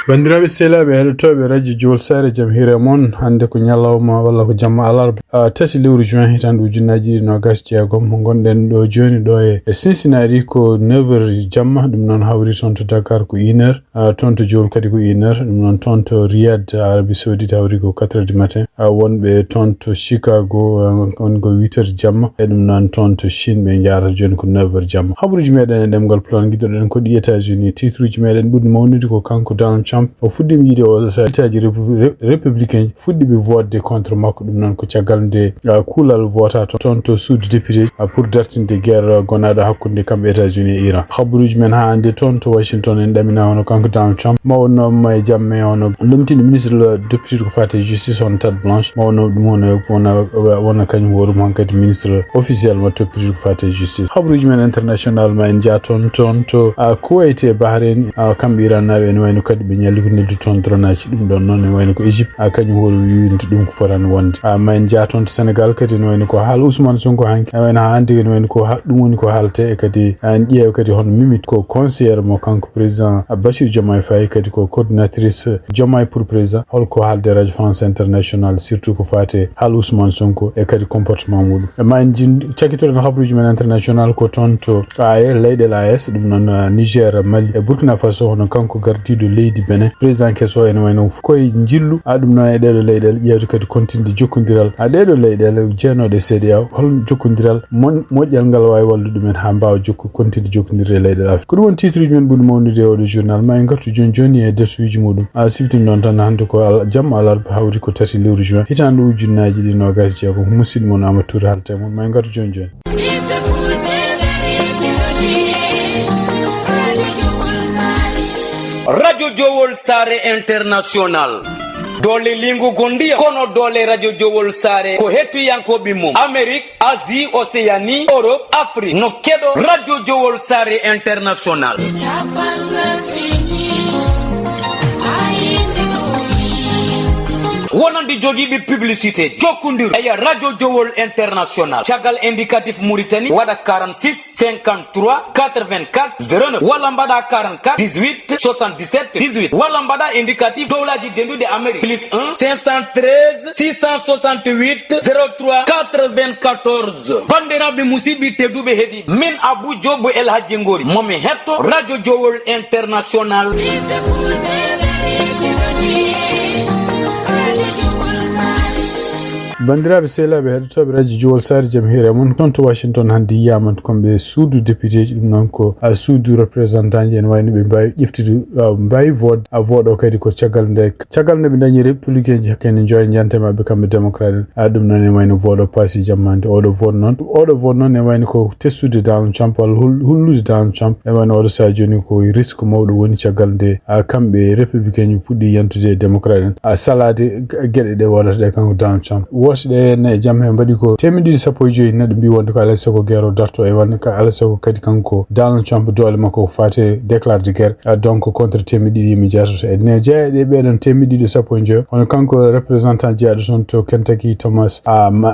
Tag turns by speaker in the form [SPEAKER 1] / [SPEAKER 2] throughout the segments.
[SPEAKER 1] Bandiraɓe selaɓe heɗotoɓe radio Jowol Sare jam hire mon hande ko nyalawma walla ko jamma alarba tati lewru juin hitande ujunnaji 2020 mo gonɗen ɗo joni ɗo e Cincinnati ko 9h jamma ɗum noon hawri toon to Dakar ko 1h toon to Jowol kadi ko 1h ɗum noon toon to Riyadh Arabie Saoudite hawri ko 4h du matin wonɓe toon to Chicago on ko 8h jamma e ɗum noon toon to Chine ɓe jarata joni ko 9h jamma. Habaruji meɗen e ɗemgal Pulaar guiɗoɗen ko ɗi États-Unis titruji meɗen ɓurɗi mawnude ko kanko Donald Trump o fuɗɗima yiide o saltaji républicain fuɗɗiɓe vote contre makko ɗum noon ko caggal nde kuulal vota toon to suudu député pour dartinde guerre gonaɗo hakkude kamɓe États-Unis e Iran. Habaruji men ha ande toon to Washington en ɗamina hono kanko Donald Trump mawnoma e jamme hono lomtinde ministre député ko fate justice on Tate Blanche mawno ɗum wona kañum worum hankkadi ministre officiel mo député ko fate justice. Habaruji men international ma en jaa toon to Kuwait e Bahrain kamɓe Iran naɓe en wayno kadi ɓe ñalli ko neddi toon dronaji ɗum ɗon noon ne wayno ko Égypte kañum hori wiwinta ɗum ko fotani wonde ma en jaa toon to Sénégal kadi ne wayno ko haal Ousmane Sonko hanki wayno ha hande ne wayno ko ɗum woni ko haalte e kadi en ƴeewa kadi hono mimit ko conseillére mo kanko président Bassirou Diomaye Faye kadi ko coordinatrice Diomaye pour président holko haalde radio France international surtout ko fate haal Ousmane Sonko e kadi comportement muɗum ma en cakkitoɗen habaruji men international ko toon to leyɗel AES ɗum noon Niger Mali e Burkina Faso hono kanko gardiɗo leydi Benin président kesso en wayno koye jillu ɗum noon e ɗeɗo leyɗel ƴewde kadi kontinde jokkodiral ɗeɗo leyɗel jeenoɗe CEDEAO hol jokkodiral moƴƴal ngal wawi wallude ɗumen ha mbawa kontinde jokkodirde leyɗel Afrique ko ɗum won titruji men ɓuri mawnude oɗo journal ma en gartu joni e dersuji muɗum siftin noon tan hande ko jamma alarba hawri ko 3 lewru juin hitande ujunnaji 2020 ko musidɗo mon Amadou Touré haalta mon ma en gartu joni
[SPEAKER 2] Radio Jowol Sare International dole lingu gondia kono dole Radio Jowol Sare ko hettuyankoɓe mum Amérique Asie Océanie Europe Afrique no keɗo Radio Jowol Sare International wonande jogiiɓe publicité jokkodir eya radio Jowol International caggal indicatif Mauritanie waɗa 46 53 84 09 walla mbaɗa 44 18 77 18 walla mbaɗa indicatif dowlaji dendude Amérique plus 1 513 668 03 94 bandiraɓe musidɓe tedduɓe heeɗi min Abou Diobo El Hadji Ngori momi hetto radio Jowol International.
[SPEAKER 1] bandiraɓe selaɓe heɗotoɓe radio Jowol Sare jam hire mon toon to Washington hande yiyaman komɓe suudu député ji ɗum noon ko suudu représentant ji en wayno ɓe mbawi ƴeftude mbawi voɗo kadi ko caggal nde ɓe dañi républicain ji hakkene joye jante mabɓe kamɓe démocrate ɗum noon en wayno voɗo paasi jammande oɗo vote noon en wayno ko testude Donald Trump walla hullude Donald Trump en wayno oɗo sa joni ko risque mawɗo woni caggal nde kamɓe républicain ji puɗɗi yantude démocrate en salade gueɗe ɗe waɗata ɗe kanko Donald Trump ɗe ne jam he mbaɗi ko 215 neɗɗo mbi wonde ko alay sago guerre o darto e wonde ko alay sago kadi kanko Donald Trump doole makko ko fate déclare de guerre donc contre 200 mi jatoto e ne jeeya ɗe ɓeɗon 215 hono kanko représentant jeeyaɗo toon to Kentucky Thomas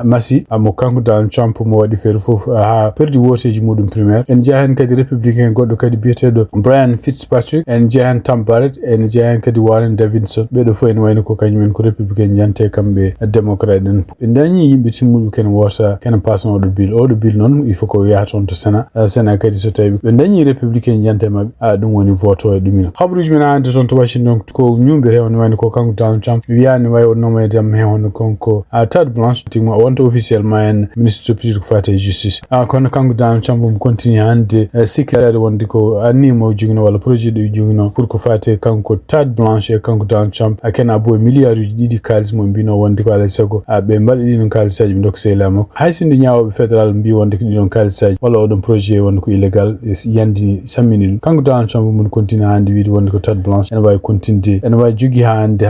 [SPEAKER 1] Massi mo kanko Donald Trump mo waɗi feere foof ha perdi woteji muɗum primaire en jeeya hen kadi républicain goɗɗo kadi biyeteɗo Brian Fitzpatrick en jeeya hen Tom Barrett en jeeya hen kadi Warren Davidson ɓeɗo fof en wayno ko kañumen ko républicain jante kamɓe démocrate en en dañi yimɓe timmuɗo ken wota ken pasno oɗo bill noon il faut ko yaha toon to Sénat kadi so tawi ɓe dañi républicain jante mabɓe ɗum woni vote o e ɗumina habaruji men hande toon to Washington ko ñumbere on wayno ko kanko Donald Trump wiyani wawi o noma e jamme he hono konko Tate Blanche tigma wonta officiellement en ministre député ko fate justice kono kanko Donald Trump mo continue hande sikkirade wonde ko annimo jogino walla projet ɗo jogino pour ko fate kanko Tate Blanche e kanko Donald Trump kena bo milliard uji ɗiɗi kalis mo mbino wonde ko alay sago ɓe mbaɗa ɗiɗon kalisaji ɓe dokka sehla makko haysinde ñawoɓe fédéral mbi wonde ko ɗiɗon kalisaji walla oɗon projet wonde ko illégal yandini sammini ɗum kanko Donald Trump mun continue hande wiide wonde ko Tate Blanche ene wawi continue ene wawi jogui ha hande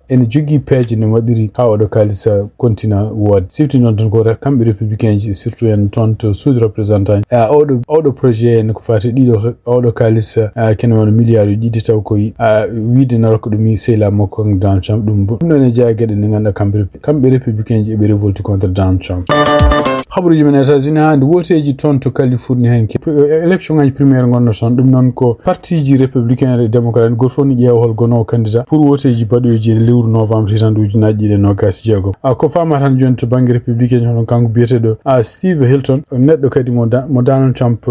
[SPEAKER 1] ene jogui peeje ne waɗiri ha oɗo kalisa continue woode sifti noon tan ko kamɓe républicain ji surtout en toon to suudu représentant oɗo projet en ko fate ɗiɗo oɗo kalisa kene wona milliard uji ɗiɗi taw koye wiide naroko ɗum sehla makko kanko Donald Trump ɗum ɗum ɗon e jeeya gueɗe nde ganduɗa kamɓe républicain ji eɓe révolti contre Donald Trump. haburuji men États-Unis hande woteji ton to Californie henke election ngaji primaire gonno son dum non ko parti ji républicain et démocrate go foni jeewol gono candidat pour woteji badoji lewru novembre hitanduji najji de no gas jego ko fama tan jon to bangi républicain hono kanko biyetedo Steve Hilton neddo kadi mo Donald Trump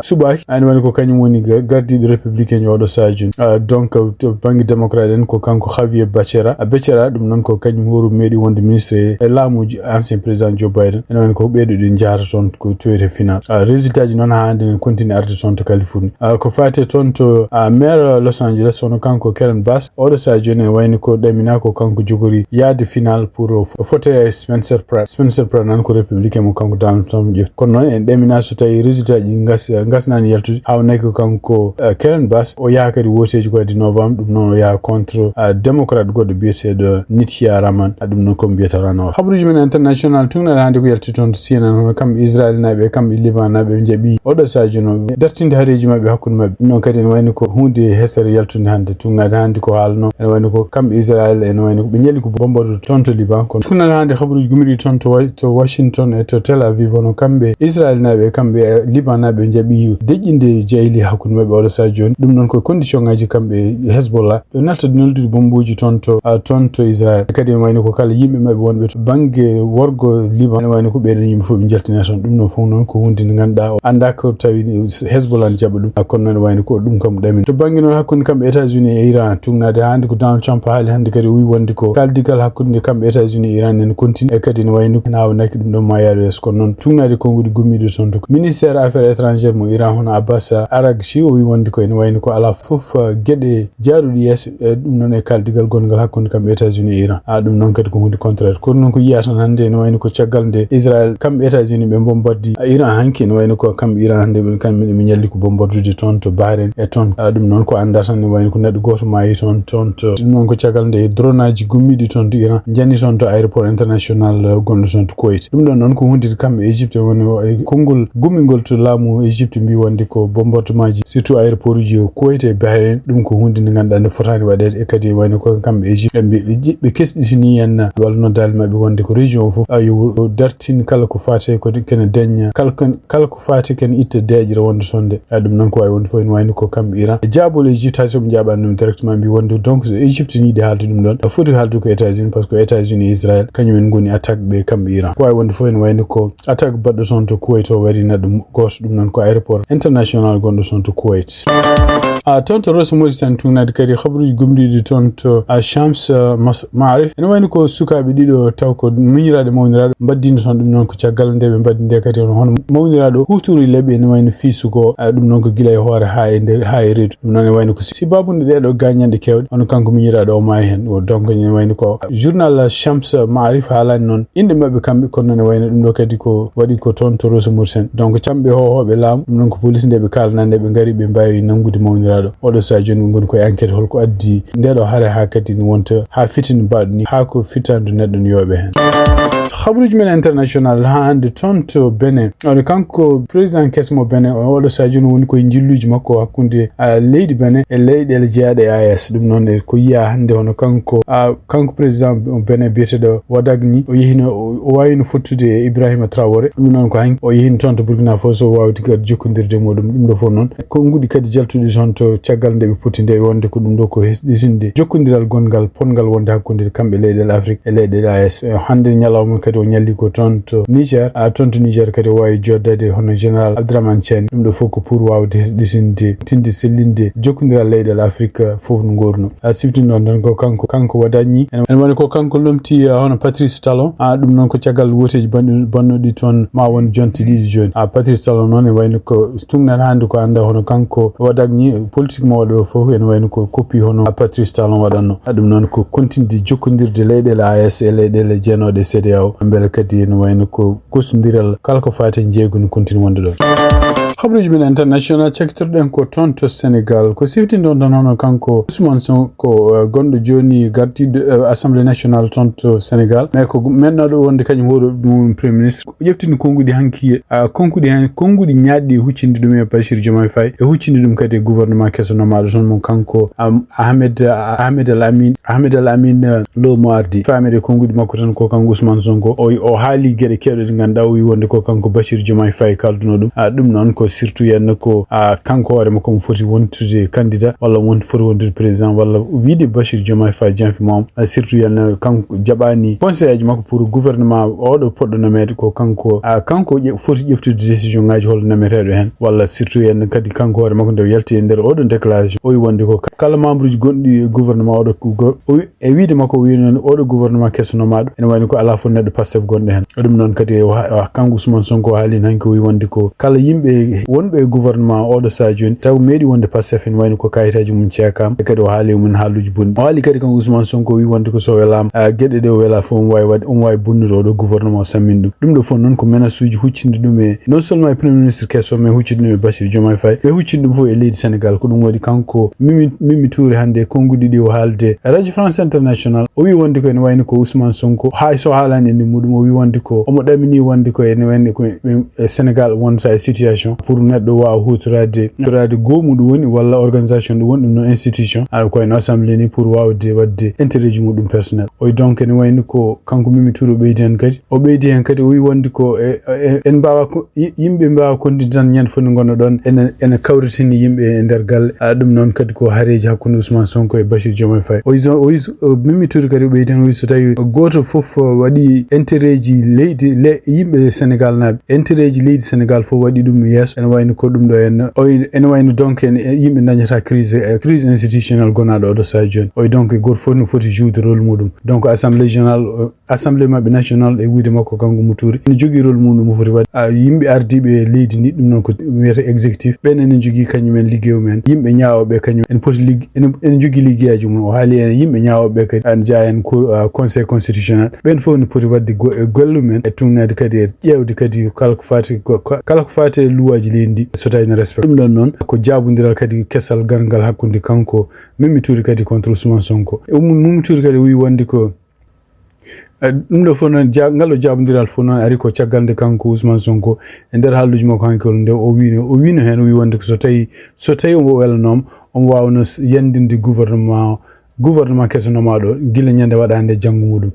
[SPEAKER 1] subaki ani woni ko kanyum woni gardi républicain yodo sajun donc to bangi démocrate en ko kanko Javier Becerra dum non ko kanyum horu medi wonde ministre e laamuji ancien président Joe Biden en woni ko beedo de jaara ton ko toyre final résultat ji non hande en continue arde ton to Californie ko fate ton to maire Los Angeles hono kanko Karen Bass odo sajun en wayni ko damina ko kanko jogori yaade final pour fote Spencer Pratt nan ko républicain mo kanko Donald Trump jef kono non en damina so tay résultat ji ngasnani yaltude hawne ko kanko Karen Bass o yaakari woteji ko di novembre dum non ya contre démocrate goddo biyetedo Nitya Raman dum non ko biyata rano habruji men international tungna hande ko yalti ton CNN hono kam Israel nabe kam Liban nabe jabi odo sajuno dartinde hareji mabbe hakkunde mabbe non kadi en wayni ko hunde hesere yaltunde hande tungna hande ko halno en wayni ko kam Israel en wayni ko be nyeli ko bombodo ton to Liban ko tungna hande habruji gumiri ton to Washington e to Tel Aviv hono kambe Israel nabe kambe Liban nabe jabi dejinde jeyli hakkunde mabbe odo sajuno dum non ko condition ngaji kambe Hezbollah be nalta noldude bombuji ton to Israel kadi en wayni ko kala yimbe mabbe wonbe to bange worgo Liban wayni ko be yimbe fu be jaltina ton dum no fu non ko hunde nganda o anda ko tawi Hezbollah jaba dum kono non wayni ko dum kam damin to bange non hakkunde kambe États-Unis e Iran tungnade hande ko Donald Trump haali hande kadi wi wonde ko kaldigal hakkunde kambe États-Unis e Iran en continue e kadi wayni ko naaw nak dum do mayado es kono non tungnade ko ngudi gummido ton to ministère affaires étrangères mo Iran hono Abbas Araghchi o wi wonde ko en wayni ko ala fof gede jaarudi yes dum non e kaldigal gongal hakkunde kambe États-Unis e Iran dum non kadi ko hunde contraire kono non ko yiyata hande en wayni ko caggal de Israel kambe États-Unis be bombarddi Iran hanki en wayni ko kambe Iran hande be kambe mi nyalli ko bombardude ton to Bahrain e ton dum non ko anda tan en wayni ko neddo goto mayi ton to dum non ko caggal de dronaji gummidi ton to Iran janni ton to aéroport international gondo ton to Kuwait dum don non ko hunde kambe Egypte woni kongol gummingol to laamu Egypte mbi wonde ko bombardement surtout aéroport ji Kuwait e Bahrain dum ko hunde ni ganda ne fotani wadede e kadi wayni ko kambe Egypte be kesditini en walno dal mabbe wonde ko region fof ayu dartin kala ko faate ko ken denya kala ko faate ken itta deejira wonde sonde dum non ko way wonde fo en wayni ko kambe Iran jaabol Egypte haso jaban dum directement mbi wonde donc Egypte ni de halde dum don foti halde ko États-Unis parce que États-Unis et Israël kanyum en goni attaque be kambe Iran ko way wonde fo en wayni ko attaque baddo son to Kuwait o wari na dum gos dum non ko aéroport international gondo son to Kuwait tonto Rosso Mauritanie tungnade kadi habruji gumdidi tonto Shams Maarif en wayni ko sukabe dido taw ko munyiraade mawniraado baddinde ton dum non ko caggal nde be baddinde kadi hono mawniraado huturi lebe en wayni fiisugo dum non ko gila e hoore ha e nder ha e reedu dum non en wayni ko sibabunde dedo gagnande kewde hono kanko munyiraado o maayi hen o donc en wayni ko journal Shams Maarif haalani non inde mabbe kambe kono non en wayni dum do kadi ko wadi ko tonto Rosso Mauritanie donc cambe hohobe laam dum non ko police nde be kalnande be ngari be mbawi nangude mawniraado odo sa joni ngon ko enquête holko addi ndedo hare ha kadi ni wonta ha fitin badni ha ko fitandu neddo yobe hen habruji men international hande tonto Benin on kanko president kesmo Benin odo sa joni woni ko jilluji makko hakkunde leydi Benin e leydi jeade AS dum non ko yiya hande hono kanko president Benin bietedo Wadagni o yehino o wayino fottude Ibrahima Traoré dum non ko hanki o yehin tonto Burkina Faso wawti kadi jokkondirde modum dum do fo non ko ngudi kadi jaltude tonto caggal nde be potinde wonde ko dum do ko hesdisinde jokkondiral gongal pongal wonde hakkunde kambe leydi Afrique e leydi AS hande nyalawma kadi o nyalli ko tonto Niger tonto Niger kadi wawi joddade hono général Abdraman Tiani dum do foko pour wawde hesdisinde tinde sellinde jokkondiral leydi Afrique fof no gorno siftindo non ko kanko Wadagni en woni ko kanko lomti hono Patrice Talon dum non ko caggal woteji bannodi ton ma won jonti didi joni Patrice Talon non e wayno ko tungnan hande ko anda hono kanko Wadagni politique mo wado fof en wayno ko copie hono Patrice Talon wadanno dum non ko continue jokkondirde leyde AS e leyde jenode CEDEAO bele kadi en wayno ko kosondiral kala ko faate jeego no continue wonde do Khabruj min international cektirden ko ton to Senegal ko siftindo don hono kanko Ousmane Sonko gondo joni gardiɗo Assemblée nationale ton to Senegal mais ko mennaɗo wonde kañum woro ɗum premier ministre ƴeftini konngudi hanki konngudi ñaɗɗi huccinde ɗum e Bachir Diomaye Faye e huccinde ɗum kadi e gouvernement kesonomaɗo toon mon kanko Ahmed Al Amin Lo mo ardi famede konngudi makko tan ko kanko Ousmane Sonko o haali gueɗe kewɗe ɗe ganduɗa o wi wonde ko kanko Bachir Diomaye Faye kalduno ɗum ɗum noon ko surtout yenna ko kanko hoore makko mo foti wontude candidat walla foti wontude président walla wiide Bachir Diomaye Faye janfi mom surtout yenna kanko jaɓani conseil aji makko pour gouvernement oɗo poɗɗo namede ko kanko foti ƴeftude décision ngaji holno nameteɗo hen walla surtout yenna kadi kanko hoore makko nde yalti e nder oɗon déclaration o wi wonde ko kala membre uji gonɗi e gouvernement oɗo e wiide makko o wi noon oɗo gouvernement kesonomaɗo ene wayno ko ala fof neɗɗo Pastef gonɗo hen ɗum noon kadi kanko Ousmane Sonko haalino hanki o wi wonde ko kala yimɓe wonɓe e gouvernement oɗo sa joni taw meeɗi wonde Pastef ene wayno ko kayitaji mum ceekama e kadi o haali mum haaluji bonɗi o haali kadi kanko Ousmane Sonko wi wonde ko so welama gueɗe ɗe o wela fof omo wawi bonnude oɗo gouvernement o sammin ɗum ɗo fof noon ko menace uji huccinde ɗum e non seulement e premier ministre kesso mais huccide ɗum e Bachir Diomaye Faye ɓe huccide ɗum fof e leydi Sénégal ko ɗum waɗi kanko Mimi Touré hande konngudi ɗi o haalde radio France International o wi wonde ko ene wayno ko Ousmane Sonko so haalani indi muɗum o wi wonde ko omo ɗamini wonde ko ene wayno ko Sénégal wonta e situation pour neɗɗo wawa hutorade gomuɗum woni walla organisation ɗum woni ɗum no institution aɗa koyno assemblée ni pour wawde wadde intérêt ji muɗum personnel o donc ene wayno ko kanko Mimi Touré o ɓeydi hen kadi o wi wonde ko en mbawa yimɓe mbawa kondide tan ñande fof nde gonno ɗon ene kawritini yimɓe e nder galle ɗum noon kadi ko haareji hakkude Ousmane Sonko e Bachir Diomaye Faye Mimi Touré kadi o ɓeydi hen o wi so tawi goto fof waɗi intérêt ji leydi yimɓe Sénégal naɓe intérêt ji leydi Sénégal fof waɗi ɗum yesso ene wayno ko ɗum ɗo ene wayno donc yimɓe dañata crise institutionnelle gonaɗo oɗo sa joni donc goto fof no foti joude rôle muɗum donc assemblée mabɓe national e wiide makko kanko Mimi Touré ene jogui rôle muɗum mo foti waɗde yimɓe ardiɓe leydi ndi ɗum noon ko wiyete exécutif ɓen ene jogui kañumen ligguey mumen yimɓe ñawoɓe kañum ene poti ene jogui liggueyaji mum o haali en yimɓe ñawoɓe kadi ane jaa en conseil constitutionnel ɓen fof ne poti wadde golle mumen e tugnade kadi e ƴewde kadi kala ko fati e luwaji leydi ndi so tawi ne respect ɗum ɗon noon ko jabodiral kadi kessal gargal hakkude kanko Mimi Touré kadi contre Ousmane Sonko Mimi Touré kadi wi wonde ko ɗum ɗo fof noon ngal ɗo jabodiral fof noon ari ko caggal nde kanko Ousmane Sonko e nder haalluji makko hankol nde o wino hen o wi wonde ko so tawi omo welanoma omo wawno yandinde gouvernement kesonomaɗo guila ñande waɗande janggo muɗum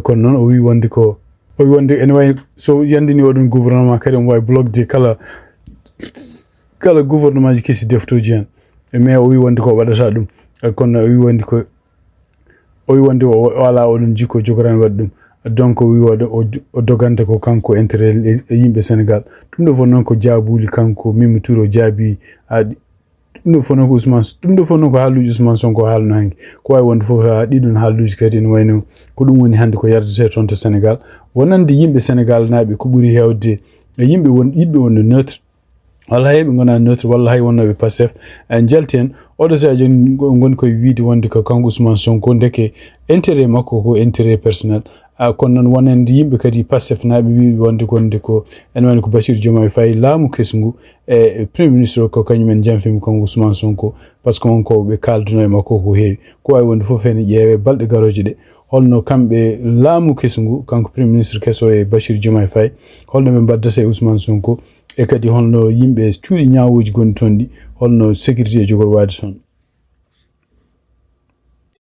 [SPEAKER 1] kono noon o wi wonde ene wawi so yandini oɗon gouvernement kadi omo wawi bloquede kala gouvernement ji kesi deftoji hen mais o wi wonde ko waɗata ɗum kono o wi wonde o ala oɗon jikko jogorani waɗde ɗum donc o wi o dogante ko kanko intérêt e yimɓe Sénégal ɗum ɗo fof noon ko jaabuli kanko Mimi Touré o jaabi ɗum ɗo fof noon ko haalluji Ousmane Sonko haalno hanki ko wawi wonde fof ɗiɗon haalluji kadi ene wayno ko ɗum woni hande ko yardete toon to Sénégal wonande yimɓe Sénégal naaɓe ko ɓuuri hewde e yiɗɓe wonde neutre walla hay ɓe gona neutre walla hay wonnoɓe Pastef jalti hen oɗo sa joni goni koye wiide wonde ko kanko Ousmane Sonko deke intérêt makko ko intérêt personnel kono noon wonande yimɓe kadi Pastef naɓe wi wonde ko ene wayno ko Bachir Diomaye Faye laamu kesngu e premier ministre ko kañumen janfimi kanko Ousmane Sonko par ce que on ko ɓe kalduno e makko ko heewi ko wawi wonde fof ene ƴeewe balɗe garoje ɗe holno kamɓe laamu kesngu kanko premier ministre kesso e Bachir Diomaye Faye holno ɓe mbaddata e Ousmane Sonko e kadi holno yimɓe cuuɗi ñawoji goni toon ɗi holno sécurité jogor wade toon